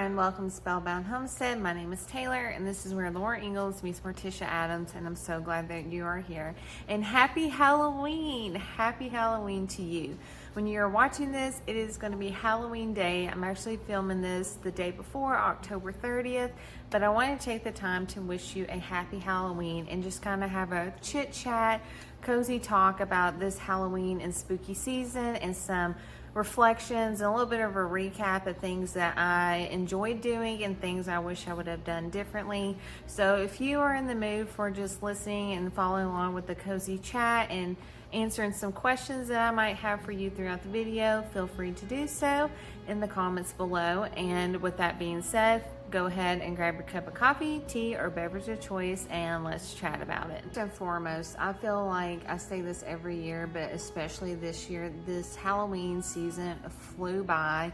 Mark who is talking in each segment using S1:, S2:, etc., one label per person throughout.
S1: friend, welcome to Spellbound Homestead. My name is Taylor and this is where Laura Ingalls meets Morticia Adams, and I'm so glad that you are here. And happy Halloween! Happy Halloween to you. When you're watching this, it is going to be Halloween day. I'm actually filming this the day before, October 30th, but I want to take the time to wish you a happy Halloween and just kind of have a chit chat, cozy talk about this Halloween and spooky season and some reflections and a little bit of a recap of things that I enjoyed doing and things I wish I would have done differently. So if you are in the mood for just listening and following along with the cozy chat and answering some questions that I might have for you throughout the video, feel free to do so in the comments below. And with that being said, go ahead and grab your cup of coffee, tea, or beverage of choice, and let's chat about it. First and foremost, I feel like I say this every year, but especially this year, this Halloween season flew by.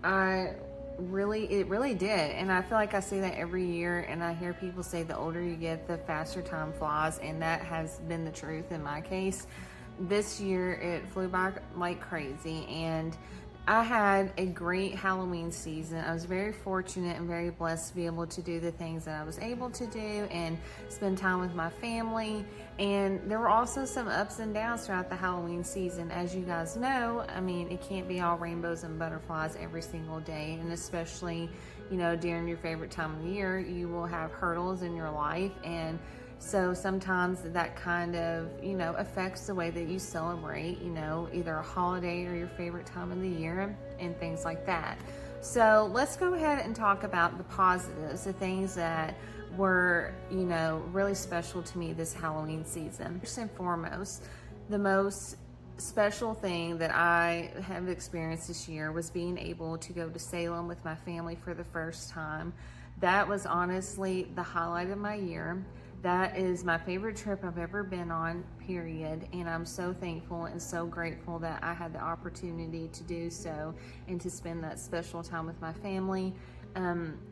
S1: It really did. And I feel like I say that every year, and I hear people say the older you get, the faster time flies, and that has been the truth in my case. This year, it flew by like crazy, and I had a great Halloween season. I was very fortunate and very blessed to be able to do the things that I was able to do and spend time with my family. And there were also some ups and downs throughout the Halloween season. As you guys know, I mean, it can't be all rainbows and butterflies every single day. And especially, you know, during your favorite time of the year, you will have hurdles in your life. And so sometimes that kind of, you know, affects the way that you celebrate, you know, either a holiday or your favorite time of the year and things like that. So let's go ahead and talk about the positives, the things that were, you know, really special to me this Halloween season. First and foremost, the most special thing that I have experienced this year was being able to go to Salem with my family for the first time. That was honestly the highlight of my year. That is my favorite trip I've ever been on, period. And I'm so thankful and so grateful that I had the opportunity to do so and to spend that special time with my family.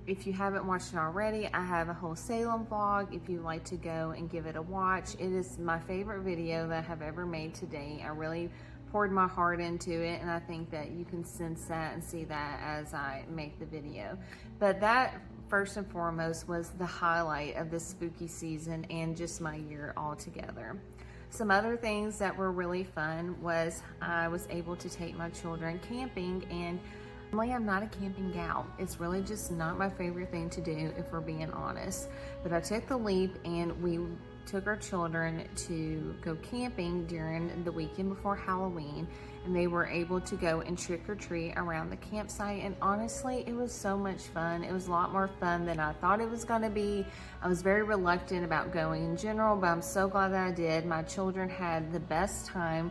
S1: If you haven't watched it already, I have a whole Salem vlog if you'd like to go and give it a watch. It is my favorite video that I have ever made to date. I really poured my heart into it, and I think that you can sense that and see that as I make the video. But that, first and foremost, was the highlight of this spooky season and just my year altogether. Some other things that were really fun was I was able to take my children camping, and normally I'm not a camping gal. It's really just not my favorite thing to do, if we're being honest. But I took the leap and we took our children to go camping during the weekend before Halloween, and they were able to go and trick-or-treat around the campsite. And honestly, it was so much fun. It was a lot more fun than I thought it was going to be. I was very reluctant about going in general, but I'm so glad that I did. My children had the best time.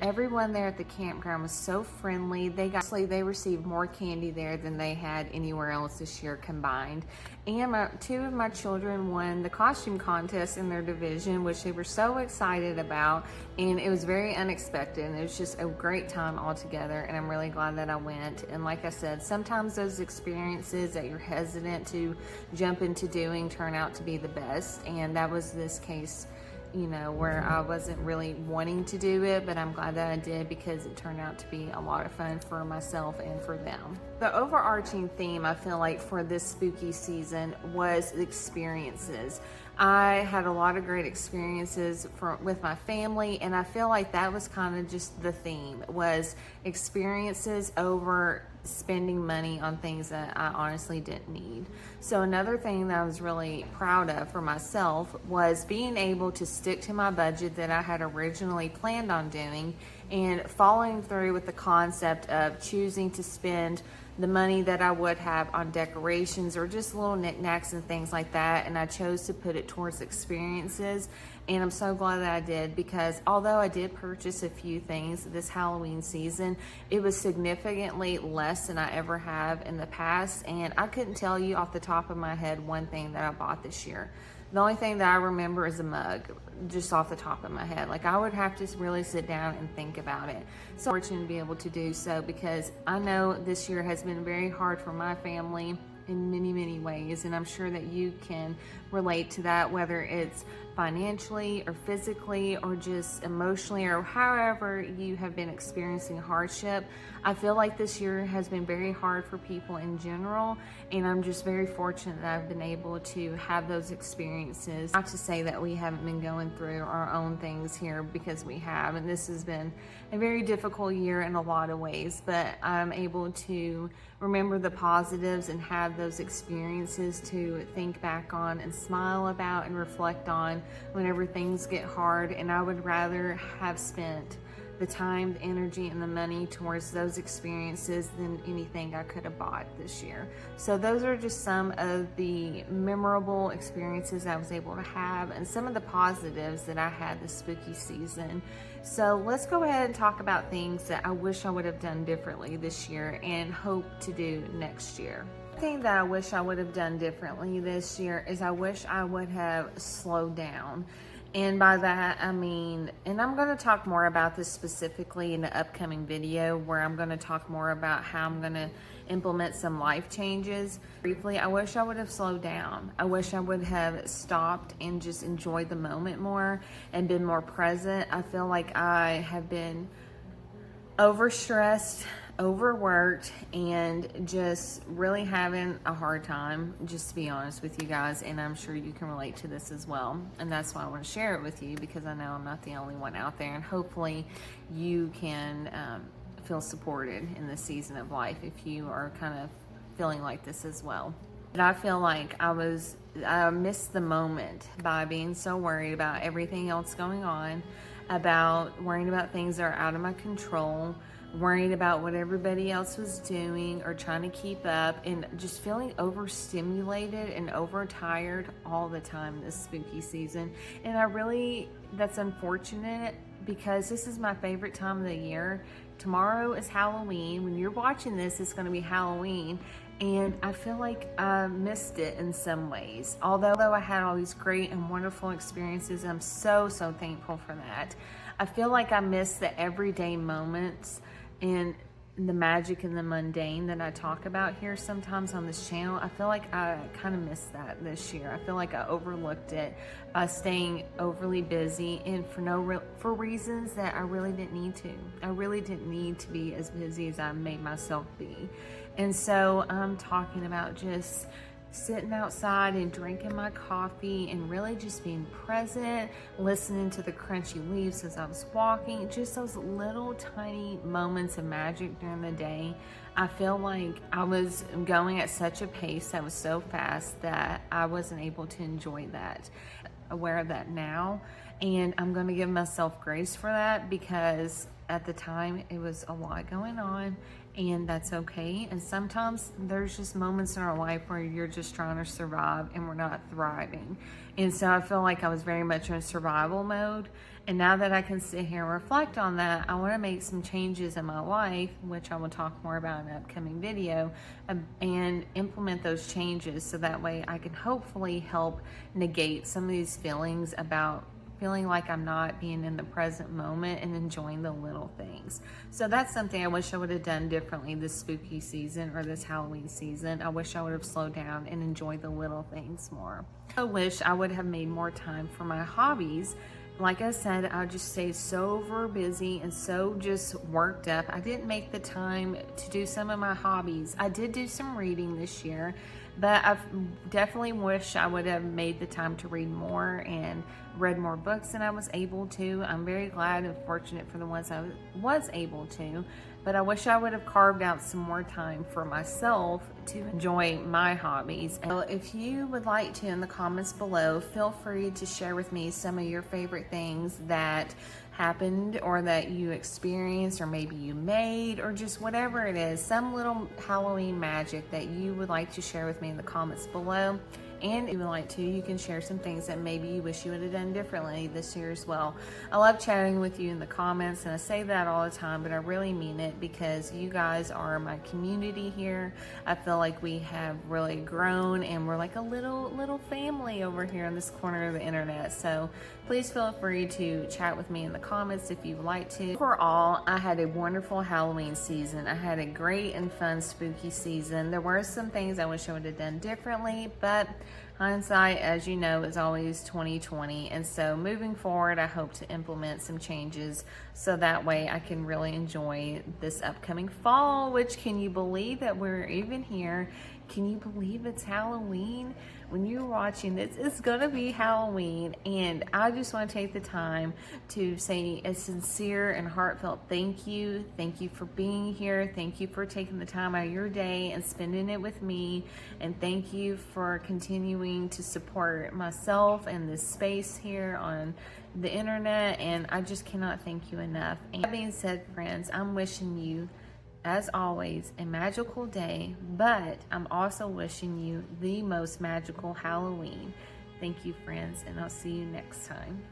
S1: Everyone there at the campground was so friendly. They received more candy there than they had anywhere else this year combined. And two of my children won the costume contest in their division, which they were so excited about, and it was very unexpected, and it was just a great time altogether, and I'm really glad that I went. And like I said, sometimes those experiences that you're hesitant to jump into doing turn out to be the best, and that was this case, you know, where I wasn't really wanting to do it, but I'm glad that I did because it turned out to be a lot of fun for myself and for them. The overarching theme, I feel like, for this spooky season was experiences. I had a lot of great experiences with my family, and I feel like that was kind of just the theme, was experiences over spending money on things that I honestly didn't need. So another thing that I was really proud of for myself was being able to stick to my budget that I had originally planned on doing, and following through with the concept of choosing to spend the money that I would have on decorations or just little knickknacks and things like that, and I chose to put it towards experiences. And I'm so glad that I did, because although I did purchase a few things this Halloween season, it was significantly less than I ever have in the past, and I couldn't tell you off the top of my head one thing that I bought this year. The only thing that I remember is a mug, just off the top of my head. Like, I would have to really sit down and think about it. So I'm fortunate to be able to do so, because I know this year has been very hard for my family in many, many ways, and I'm sure that you can relate to that, whether it's financially or physically or just emotionally or however you have been experiencing hardship. I feel like this year has been very hard for people in general, and I'm just very fortunate that I've been able to have those experiences. Not to say that we haven't been going through our own things here, because we have, and this has been a very difficult year in a lot of ways, but I'm able to remember the positives and have those experiences to think back on and smile about and reflect on whenever things get hard. And I would rather have spent the time, the energy, and the money towards those experiences than anything I could have bought this year. So those are just some of the memorable experiences I was able to have and some of the positives that I had this spooky season. So let's go ahead and talk about things that I wish I would have done differently this year and hope to do next year. The thing that I wish I would have done differently this year is I wish I would have slowed down. And by that, I mean, and I'm going to talk more about this specifically in the upcoming video, where I'm going to talk more about how I'm going to implement some life changes. Briefly, I wish I would have slowed down. I wish I would have stopped and just enjoyed the moment more and been more present. I feel like I have been overstressed, overworked, and just really having a hard time, just to be honest with you guys. And I'm sure you can relate to this as well, and that's why I want to share it with you, because I know I'm not the only one out there, and hopefully you can feel supported in this season of life if you are kind of feeling like this as well. But I feel like I missed the moment by being so worried about everything else going on, about worrying about things that are out of my control, worrying about what everybody else was doing or trying to keep up, and just feeling overstimulated and overtired all the time this spooky season. And that's unfortunate, because this is my favorite time of the year. Tomorrow is Halloween. When you're watching this, it's going to be Halloween. And I feel like I missed it in some ways. Although I had all these great and wonderful experiences, I'm so thankful for that. I feel like I missed the everyday moments and the magic and the mundane that I talk about here sometimes on this channel. I feel like I kind of missed that this year. I feel like I overlooked it by staying overly busy, and for reasons that I really didn't need to. I really didn't need to be as busy as I made myself be. And so I'm talking about just sitting outside and drinking my coffee and really just being present, listening to the crunchy leaves as I was walking, just those little tiny moments of magic during the day. I feel like I was going at such a pace that was so fast that I wasn't able to enjoy that. Aware of that now, and I'm going to give myself grace for that, because at the time it was a lot going on, and that's okay. And sometimes there's just moments in our life where you're just trying to survive and we're not thriving. And so I feel like I was very much in survival mode. And now that I can sit here and reflect on that, I want to make some changes in my life, which I will talk more about in an upcoming video, and implement those changes so that way I can hopefully help negate some of these feelings about feeling like I'm not being in the present moment and enjoying the little things. So that's something I wish I would have done differently this spooky season or this Halloween season. I wish I would have slowed down and enjoyed the little things more. I wish I would have made more time for my hobbies. Like I said, I just stayed so over busy and so just worked up. I didn't make the time to do some of my hobbies. I did do some reading this year, but I definitely wish I would have made the time to read more and read more books than I was able to. I'm very glad and fortunate for the ones I was able to, but I wish I would have carved out some more time for myself to enjoy my hobbies. And if you would like to, in the comments below, feel free to share with me some of your favorite things that happened or that you experienced, or maybe you made, or just whatever it is, some little Halloween magic that you would like to share with me in the comments below. And if you would like to, you can share some things that maybe you wish you would have done differently this year as well. I love chatting with you in the comments, and I say that all the time, but I really mean it, because you guys are my community here. I feel like we have really grown, and we're like a little family over here in this corner of the internet. So please feel free to chat with me in the comments if you would like to. Overall, I had a wonderful Halloween season. I had a great and fun spooky season. There were some things I wish I would have done differently, but Hindsight, as you know, is always 2020. And so moving forward, I hope to implement some changes so that way I can really enjoy this upcoming fall, which, can you believe that we're even here? Can you believe it's Halloween? When you're watching this, it's gonna be Halloween, and I just want to take the time to say a sincere and heartfelt thank you. Thank you for being here. Thank you for taking the time out of your day and spending it with me, and thank you for continuing to support myself and this space here on the internet, and I just cannot thank you enough. And that being said, friends, I'm wishing you, as always, a magical day, but I'm also wishing you the most magical Halloween. Thank you, friends, and I'll see you next time.